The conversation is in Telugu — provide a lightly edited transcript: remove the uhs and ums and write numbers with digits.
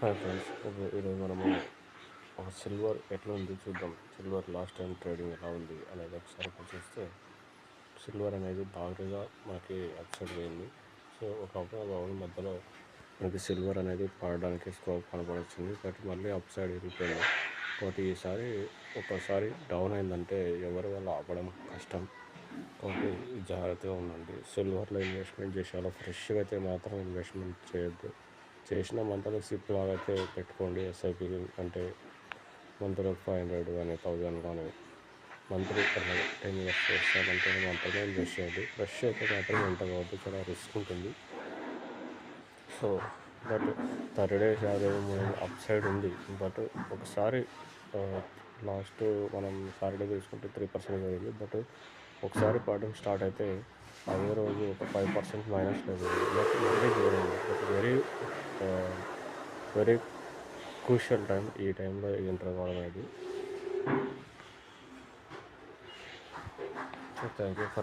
హాయ్ ఫ్రెండ్స్, ఈరోజు మనము ఒక సిల్వర్ ఎట్లా ఉంది చూద్దాం. సిల్వర్ లాస్ట్ టైం ట్రేడింగ్ ఎలా ఉంది అనేది ఒకసారి ఇక్కడ చూస్తే సిల్వర్ అనేది బాగా మనకి అప్సైడ్ పోయింది. సో ఒక బౌల్ మధ్యలో మనకి సిల్వర్ అనేది పడడానికి స్కోప్ కనపడొచ్చింది, బట్ మళ్ళీ అప్సైడ్ వెళ్ళిపోయింది. కాబట్టి ఈసారి ఒకసారి డౌన్ అయిందంటే ఎవరి వల్ల ఆపడం కష్టం. కాబట్టి జాగ్రత్తగా ఉండండి. సిల్వర్లో ఇన్వెస్ట్మెంట్ చేసేవాళ్ళు ఫ్రెష్గా అయితే మాత్రం ఇన్వెస్ట్మెంట్ చేయొద్దు. చేసిన మంత్లో సిప్ లాగా అయితే పెట్టుకోండి. ఎస్ఐపి అంటే మంత్లో 500 కానీ 1000 కానీ మంత్లీ 10 ఇయర్స్ చేస్తామంటే మాత్రమే ఇన్వెస్ట్ చేయండి. ఫ్రెష్ అయితే మాత్రం ఎంత కావద్దు, చాలా రిస్క్ ఉంటుంది. So but 30 days average up side ఉంది. బట్ ఒకసారి లాస్ట్ మనం సాటర్డే తీసుకుంటే 3% పోయింది. బట్ ఒకసారి పడడం స్టార్ట్ అయితే అదే రోజు ఒక 5% మైనస్ లేదు. బట్ మళ్ళీ చేయండి. But very crucial time. ఈ టైంలో ఎంటర్ కావడం అనేది. So thank you for